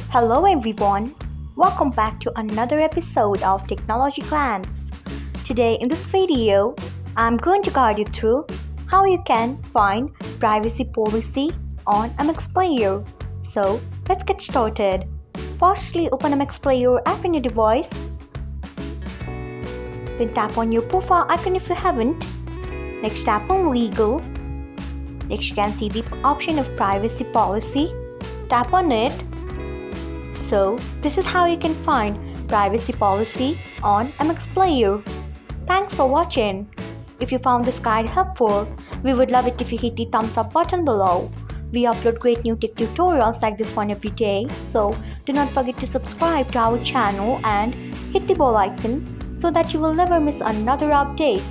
Hello everyone, welcome back to another episode of Technologyglance. Today in this video, I'm going to guide you through how you can find privacy policy on MX Player. So let's get started. Firstly, open MX Player app in your device. Then tap on your profile icon if you haven't. Next tap on Legal. Next you can see the option of Privacy Policy. Tap on it. So, this is how you can find privacy policy on MX Player. Thanks for watching. If you found this guide helpful, we would love it if you hit the thumbs up button below. We upload great new tech tutorials like this one every day, so do not forget to subscribe to our channel and hit the bell icon so that you will never miss another update.